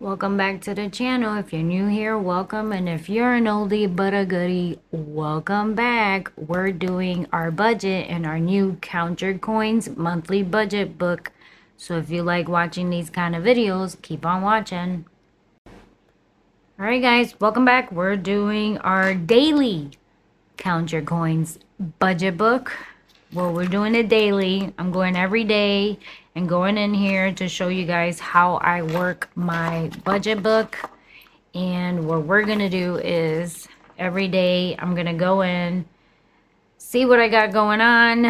Welcome back to the channel. If you're new here, welcome. And if you're an oldie but a goodie, welcome back. We're doing our budget and our new Count Your Coins monthly budget book. So if you like watching these kind of videos, keep on watching. Alright guys, welcome back. We're doing our daily Count Your Coins budget book. Well, we're doing it daily. I'm going every day and going in here to show you guys how I work my budget book. And what we're gonna do is every day I'm gonna go in, see what I got going on,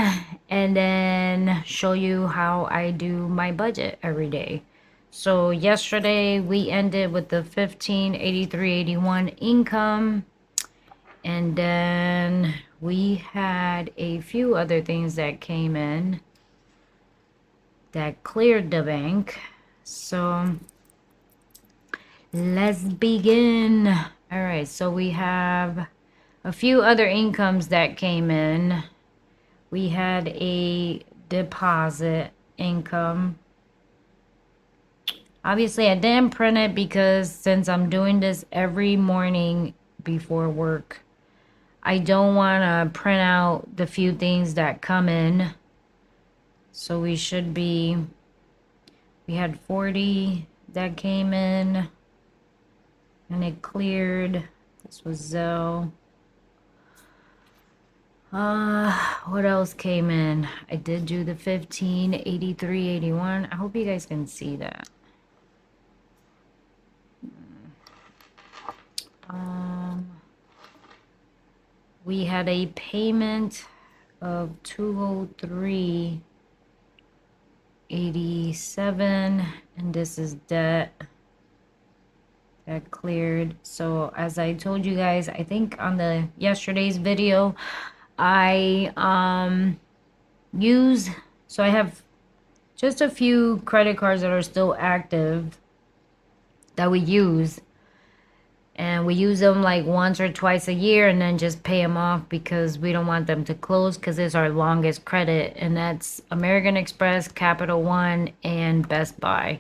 and then show you how I do my budget every day. So yesterday we ended with the 1583.81 income, and then we had a few other things that came in that cleared the bank. So let's begin. All right, so we have a few other incomes that came in. We had a deposit income. Obviously I didn't print it because since I'm doing this every morning before work, I don't want to print out the few things that come in. So we had 40 that came in and it cleared. This was Zelle. What else came in? I did do the 1583.81. I hope you guys can see that. We had a payment of 203.87, and this is debt that cleared. So as I told you guys, I think on the yesterday's video, I so I have just a few credit cards that are still active that we use. And we use them like once or twice a year and then just pay them off because we don't want them to close because it's our longest credit. And that's American Express, Capital One, and Best Buy.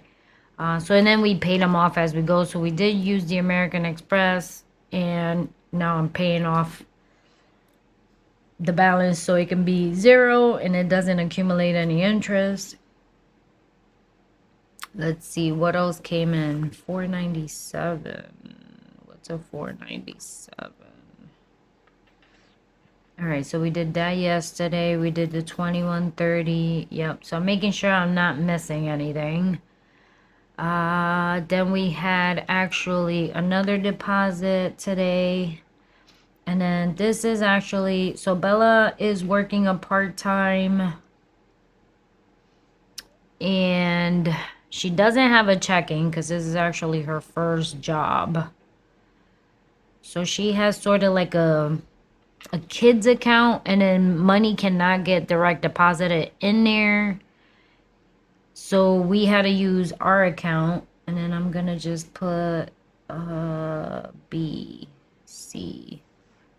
And then we paid them off as we go. So we did use the American Express and now I'm paying off the balance so it can be zero and it doesn't accumulate any interest. Let's see what else came in. $497. So 497. All right, so we did that yesterday. We did the 2130. Yep, so I'm making sure I'm not missing anything. Then we had actually another deposit today. And then this is actually, so Bella is working a part-time and she doesn't have a checking because this is actually her first job. So she has sort of like a kid's account, and then money cannot get direct deposited in there. So we had to use our account, and then I'm gonna just put B, C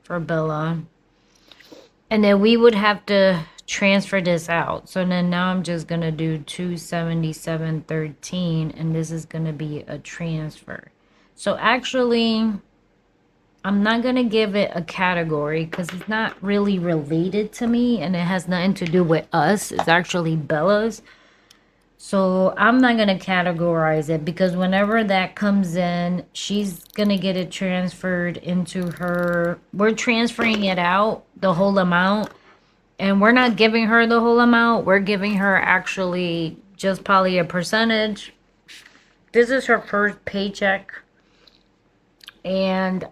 for Bella. And then we would have to transfer this out. So then now I'm just gonna do 277.13, and this is gonna be a transfer. So actually, I'm not going to give it a category because it's not really related to me and it has nothing to do with us. It's actually Bella's. So I'm not going to categorize it because whenever that comes in, she's going to get it transferred into her. We're transferring it out, the whole amount. And we're not giving her the whole amount. We're giving her actually just probably a percentage. This is her first paycheck. And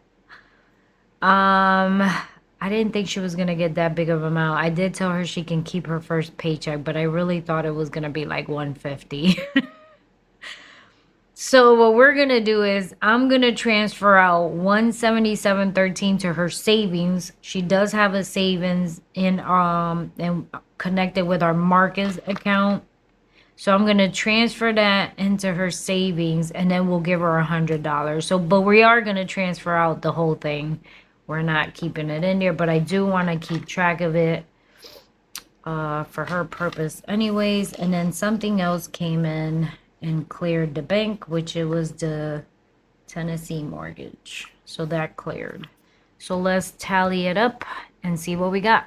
I didn't think she was gonna get that big of an amount. I did tell her she can keep her first paycheck, but I really thought it was gonna be like 150. So what we're gonna do is I'm gonna transfer out 177.13 to her savings. She does have a savings in and connected with our Marcus account. So I'm gonna transfer that into her savings and then we'll give her $100. So but we are gonna transfer out the whole thing. We're not keeping it in there, but I do want to keep track of it for her purpose anyways. And then something else came in and cleared the bank, which it was the Tennessee mortgage. So that cleared. So let's tally it up and see what we got.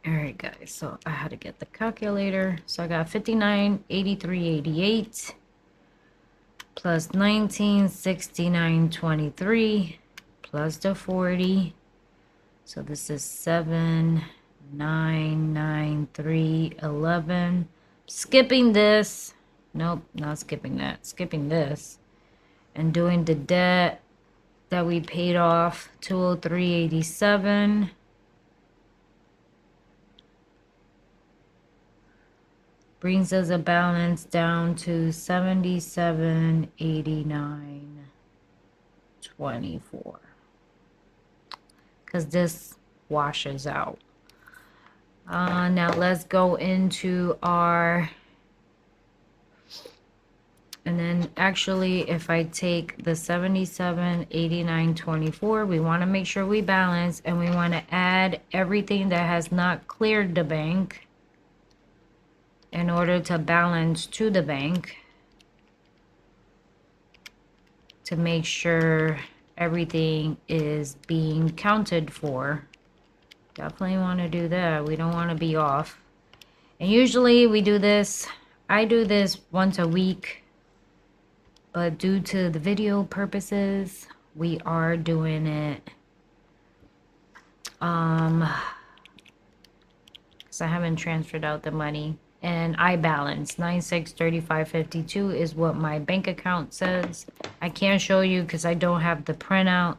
All right, guys. So I had to get the calculator. So I got 59.8388 plus 19.6923 plus the 40. So this is 7.99311. Skipping this. Nope, not skipping that. Skipping this. And doing the debt that we paid off, 203.87. Brings us a balance down to 77.8924. Because this washes out. Now let's go into our... And then actually, if I take the 77.8924, we want to make sure we balance, and we want to add everything that has not cleared the bank in order to balance to the bank, to make sure everything is being counted for. Definitely want to do that. We don't want to be off. And usually we do this, I do this once a week. But due to the video purposes, we are doing it because I haven't transferred out the money. And I balance 9635.52 is what my bank account says. I can't show you because I don't have the printout.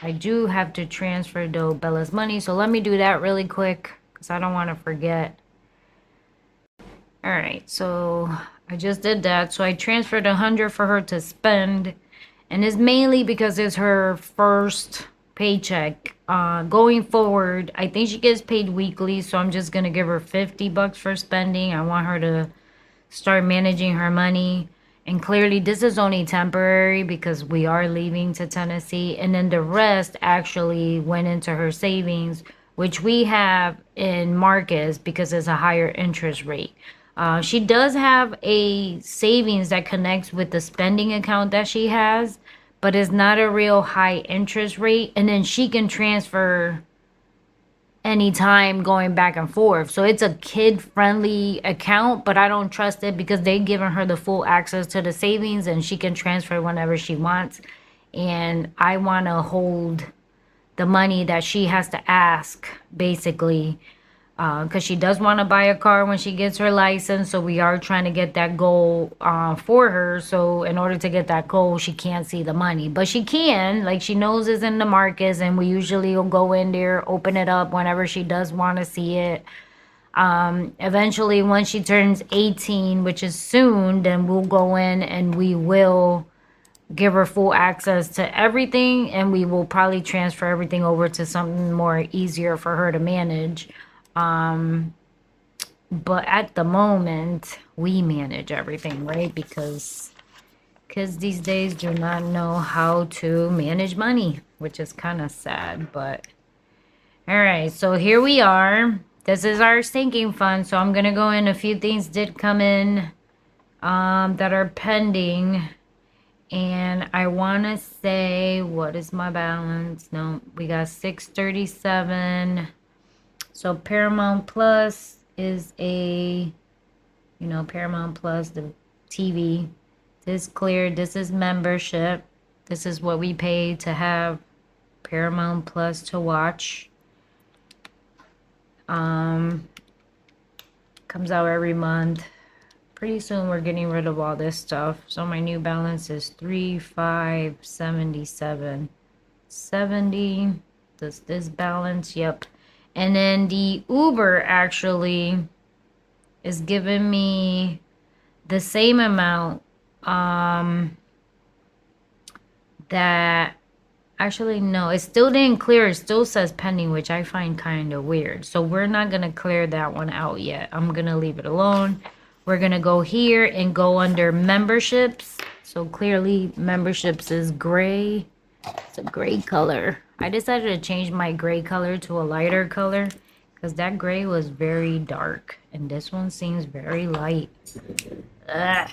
I do have to transfer though Bella's money, so let me do that really quick because I don't want to forget. All right, so I just did that. So I transferred 100 for her to spend, and it's mainly because it's her first paycheck. Going forward, I think she gets paid weekly, so I'm just gonna give her $50 for spending. I want her to start managing her money. And clearly this is only temporary because we are leaving to Tennessee, and then the rest actually went into her savings, which we have in Marcus because it's a higher interest rate. She does have a savings that connects with the spending account that she has, but it's not a real high interest rate. And then she can transfer anytime going back and forth. So it's a kid-friendly account, but I don't trust it because they've given her the full access to the savings and she can transfer whenever she wants. And I want to hold the money that she has to ask, basically, because she does want to buy a car when she gets her license. So we are trying to get that goal for her. So in order to get that goal, she can't see the money, but she can, like, she knows it's in the Marcus, and we usually will go in there, open it up whenever she does want to see it. Eventually, once she turns 18, which is soon, then we'll go in and we will give her full access to everything, and we will probably transfer everything over to something more easier for her to manage. But at the moment, we manage everything, right? Because kids these days do not know how to manage money, which is kind of sad. But all right, so here we are. This is our sinking fund. So I'm gonna go in. A few things did come in that are pending, and I want to say, what is my balance? No, we got 637. So Paramount Plus is a, Paramount Plus, the TV. This cleared. This is membership. This is what we pay to have Paramount Plus to watch. Comes out every month. Pretty soon we're getting rid of all this stuff. So my new balance is 3,577.70. Does this balance? Yep. And then the Uber actually is giving me the same amount that, actually, no, it still didn't clear. It still says pending, which I find kind of weird. So we're not going to clear that one out yet. I'm going to leave it alone. We're going to go here and go under memberships. So clearly memberships is gray. It's a gray color. I decided to change my gray color to a lighter color because that gray was very dark and this one seems very light. Ugh.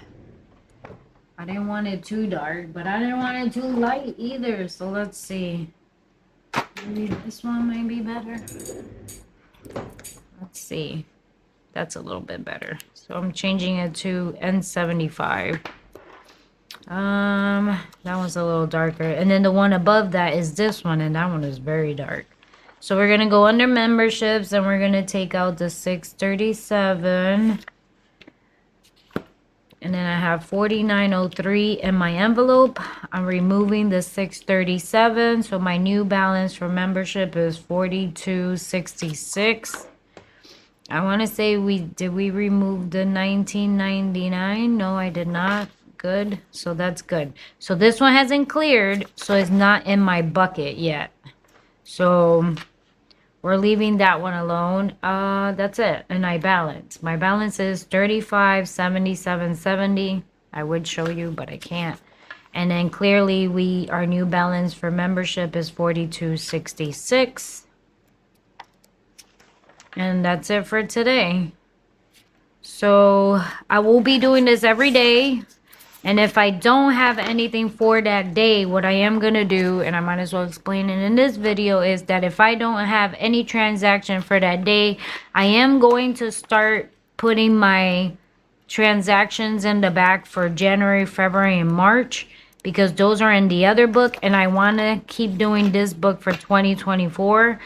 I didn't want it too dark, but I didn't want it too light either. So let's see. Maybe this one might be better. Let's see. That's a little bit better. So I'm changing it to N75. That one's a little darker. And then the one above that is this one, and that one is very dark. So we're gonna go under memberships and we're gonna take out the 637. And then I have 4903 in my envelope. I'm removing the 637. So my new balance for membership is 4266. I want to say did we remove the 1999? No, I did not. Good. So that's good. So this one hasn't cleared, so it's not in my bucket yet. So we're leaving that one alone. That's it. And I balance. My balance is 3577.70. I would show you, but I can't. And then clearly our new balance for membership is 4266. And that's it for today. So I will be doing this every day. And if I don't have anything for that day, what I am going to do, and I might as well explain it in this video, is that if I don't have any transaction for that day, I am going to start putting my transactions in the back for January, February, and March, because those are in the other book. And I want to keep doing this book for 2024.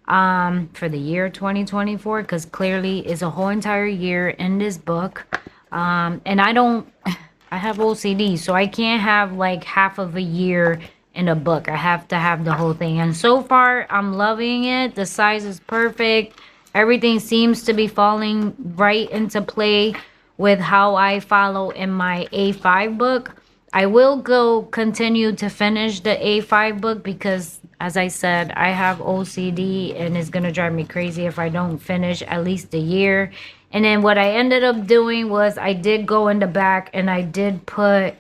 For the year 2024, because clearly it's a whole entire year in this book. And I have OCD, so I can't have like half of a year in a book. I have to have the whole thing. And so far, I'm loving it. The size is perfect. Everything seems to be falling right into play with how I follow in my A5 book. I will continue to finish the A5 book because, as I said, I have OCD and it's going to drive me crazy if I don't finish at least a year. And then what I ended up doing was I did go in the back and I did put,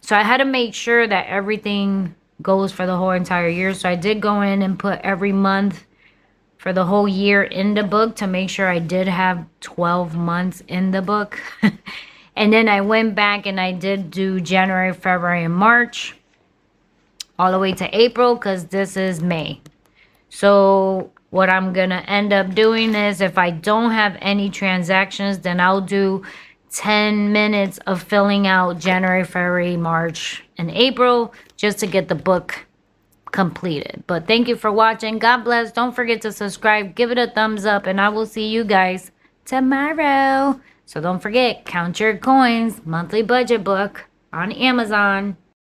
so I had to make sure that everything goes for the whole entire year. So I did go in and put every month for the whole year in the book to make sure I did have 12 months in the book. And then I went back and I did do January, February, and March all the way to April, because this is May. So what I'm going to end up doing is, if I don't have any transactions, then I'll do 10 minutes of filling out January, February, March, and April just to get the book completed. But thank you for watching. God bless. Don't forget to subscribe. Give it a thumbs up, and I will see you guys tomorrow. So don't forget, Count Your Coins monthly budget book on Amazon.